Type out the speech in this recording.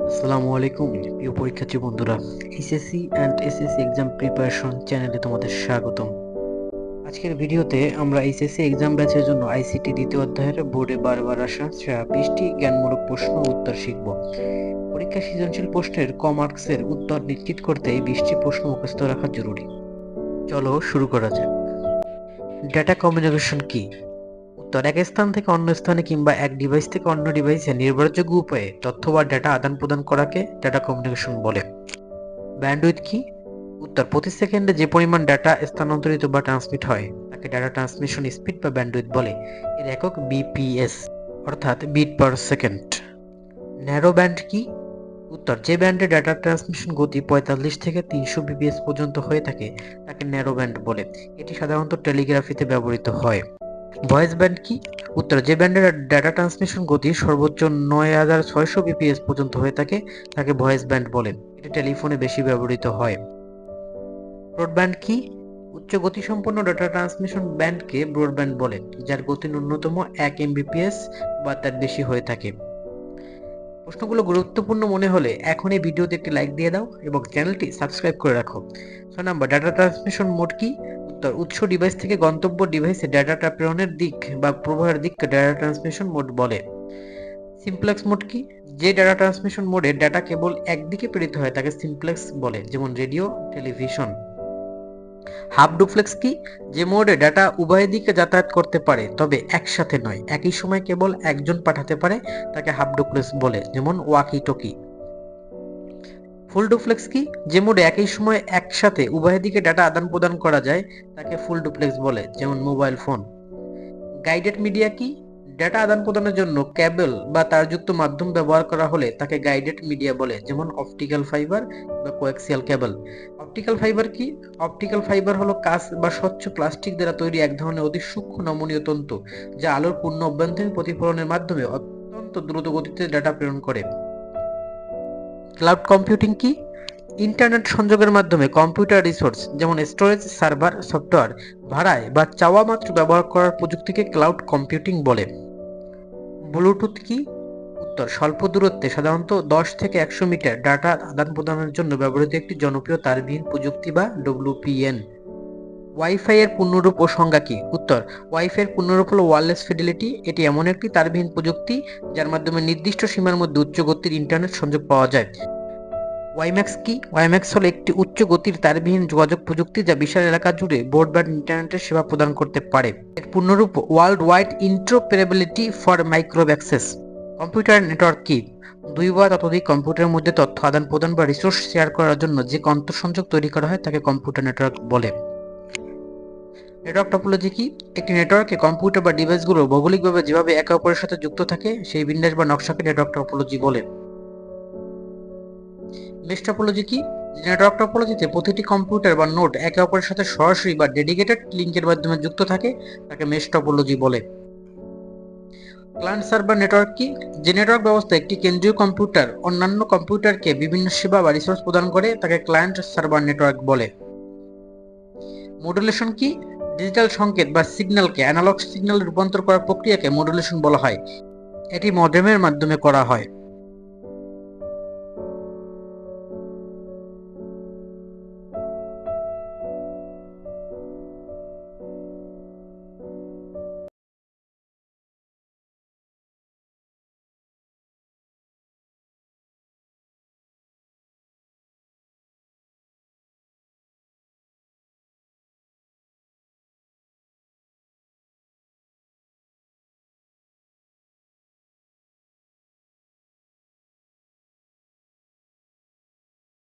আসসালামু আলাইকুম প্রিয় পরীক্ষার্থী বন্ধুরা, HSC and SSC exam preparation চ্যানেলে তোমাদের স্বাগতম। আজকের ভিডিওতে আমরা এইচএসসি এক্সাম ব্যাচের জন্য আইসিটি দ্বিতীয় অধ্যায়ের বোর্ডে বারবার আসা 20টি জ্ঞানমূলক প্রশ্ন ও উত্তর শিখব। পরীক্ষা সৃজনশীল প্রশ্নের ক মার্কসের উত্তর নিশ্চিত করতে এই 20টি প্রশ্ন মুখস্থ রাখা জরুরি। চলো শুরু করা যাক। ডেটা কমিউনিকেশন কি? উত্তর: এক স্থান থেকে অন্য স্থানে কিংবা এক ডিভাইস থেকে অন্য ডিভাইসে নির্ভরযোগ্য উপায়ে তথ্য বা ডেটা আদান প্রদান করাকে ডেটা কমিউনিকেশন বলে। ব্যান্ডউইথ কি? উত্তর: প্রতি সেকেন্ডে যে পরিমাণ ডেটা স্থানান্তরিত বা ট্রান্সমিট হয় তাকে ডেটা ট্রান্সমিশন স্পিড বা ব্যান্ডউইথ বলে। এর একক বিপিএস অর্থাৎ bit per second. Narrow band কি? উত্তর: যে ব্যান্ডে ডেটা ট্রান্সমিশন গতি 45 থেকে 300 বিপিএস পর্যন্ত হয়ে থাকে তাকে ন্যারো ব্যান্ড বলে। এটি সাধারণত টেলিগ্রাফিতে ব্যবহৃত হয়। ভয়েস ব্যান্ড কি? উত্তর: যে ব্যান্ডের ডেটা ট্রান্সমিশন গতি সর্বোচ্চ 9600 বিপিএস পর্যন্ত হয়ে থাকে তাকে ভয়েস ব্যান্ড বলে। এটি টেলিফোনে বেশি ব্যবহৃত হয়। ব্রডব্যান্ড কি? উচ্চ গতিসম্পন্ন ডেটা ট্রান্সমিশন ব্যান্ডকে ব্রডব্যান্ড বলে, যার গতি ন্যূনতম 1 এমবিপিএস বা তার বেশি হয়ে থাকে। প্রশ্নগুলো গুরুত্বপূর্ণ মনে হলে এখন এই ভিডিওতে একটি লাইক দিয়ে দাও এবং চ্যানেলটি সাবস্ক্রাইব করে রাখো। 6 নম্বর, ডেটা ট্রান্সমিশন মোড কি? উত্তর: উৎস ডিভাইস থেকে গন্তব্য ডিভাইসে ডেটা প্রেরণের দিক বা প্রবাহের দিককে ডেটা ট্রান্সমিশন মোড বলে। সিমপ্লেক্স মোড কি? যে ডেটা ট্রান্সমিশন মোডে ডেটা কেবল একদিকে প্রেরিত হয় তাকে সিমপ্লেক্স বলে, যেমন রেডিও, টেলিভিশন। হাফ ডুপ্লেক্স কি? যে মোডে ডেটা উভয় দিকে যাতায়াত করতে পারে তবে একসাথে নয়, একই সময় কেবল একজন পাঠাতে পারে তাকে হাফ ডুপ্লেক্স বলে, যেমন ওয়াকি টকি। ফুল ডুপ্লেক্স কি? যে মোডে একই সময় একসাথে উভয় দিকে ডেটা আদান প্রদান করা যায় তাকে ফুল ডুপ্লেক্স বলে, যেমন মোবাইল ফোন। গাইডেড মিডিয়া কি? ডেটা আদান প্রদানের জন্য কেবল বা তারযুক্ত মাধ্যম ব্যবহার করা হলে তাকে গাইডেড মিডিয়া বলে, যেমন অপটিক্যাল ফাইবার বা কোয়াক্সিয়াল কেবল। অপটিক্যাল ফাইবার কি? অপটিক্যাল ফাইবার হলো কাঁচ বা স্বচ্ছ প্লাস্টিক দ্বারা তৈরি এক ধরনের অতি সূক্ষ্ম নমনীয় তন্তু, যা আলোর পূর্ণ অভ্যন্তরীণ প্রতিফলনের মাধ্যমে অত্যন্ত দ্রুত গতিতে ডেটা প্রেরণ করে। ক্লাউড কম্পিউটিং কি? ইন্টারনেট সংযোগের মাধ্যমে কম্পিউটার রিসোর্স যেমন স্টোরেজ, সার্ভার, সফটওয়্যার ভাড়ায় বা চাওয়া মাত্র ব্যবহার করার প্রযুক্তিকে ক্লাউড কম্পিউটিং বলে। ব্লুটুথ কি? উত্তর: স্বল্প দূরত্বে সাধারণত 10 থেকে 100 মিটার ডাটা আদান প্রদানের জন্য ব্যবহৃত একটি জনপ্রিয় তারবিহীন প্রযুক্তি বা ডব্লিউপিএন। ওয়াইফাই এর পূর্ণরূপ ও সংজ্ঞা কি? উত্তর: ওয়াইফাই এর পূর্ণরূপ হলো ওয়্যারলেস ফিডেলিটি। এটি এমন একটি তারবিহীন প্রযুক্তি যার মাধ্যমে নির্দিষ্ট সীমার মধ্যে উচ্চ গতির ইন্টারনেট সংযোগ পাওয়া যায়। ওয়াইম্যাক্স কি? ওয়াইম্যাক্স হলো একটি উচ্চ গতির তারবিহীন যোগাযোগ প্রযুক্তি যা বিশাল এলাকা জুড়ে ব্রডব্যান্ড ইন্টারনেটের সেবা প্রদান করতে পারে। এর পূর্ণরূপ world wide interoperability for microwave access. Computer network কি? দুই বা ততোধিক কম্পিউটারের মধ্যে তথ্য আদান প্রদান বা রিসোর্স শেয়ার করার জন্য যে আন্তঃসংযোগ তৈরি করা হয় তাকে কম্পিউটার নেটওয়ার্ক বলে। নেটওয়ার্ক টপোলজি কি? একটি নেটওয়ার্কে কম্পিউটার বা ডিভাইসগুলো ভৌগোলিকভাবে যেভাবে একে অপরের সাথে যুক্ত থাকে সেই বিন্যাস বা নকশাকে নেটওয়ার্ক টপোলজি বলে। মেশ টপোলজি কি? নেটওয়ার্ক টপোলজিতে প্রতিটি কম্পিউটার বা নোড একে অপরের সাথে সরাসরি বা ডেডিকেটেড লিংকের মাধ্যমে যুক্ত থাকে তাকে মেশ টপোলজি বলে। ক্লায়েন্ট সার্ভার নেটওয়ার্ক কি? যে নেটওয়ার্ক ব্যবস্থা একটি কেন্দ্রীয় কম্পিউটার অন্যান্য কম্পিউটারকে বিভিন্ন সেবা বা রিসোর্স প্রদান করে তাকে ক্লায়েন্ট সার্ভার নেটওয়ার্ক বলে। মডুলেশন কি? ডিজিটাল সংকেত বা সিগন্যালকে অ্যানালগ সিগন্যালে রূপান্তর করার প্রক্রিয়াকে মডুলেশন বলা হয়। এটি মডেমের মাধ্যমে করা হয়।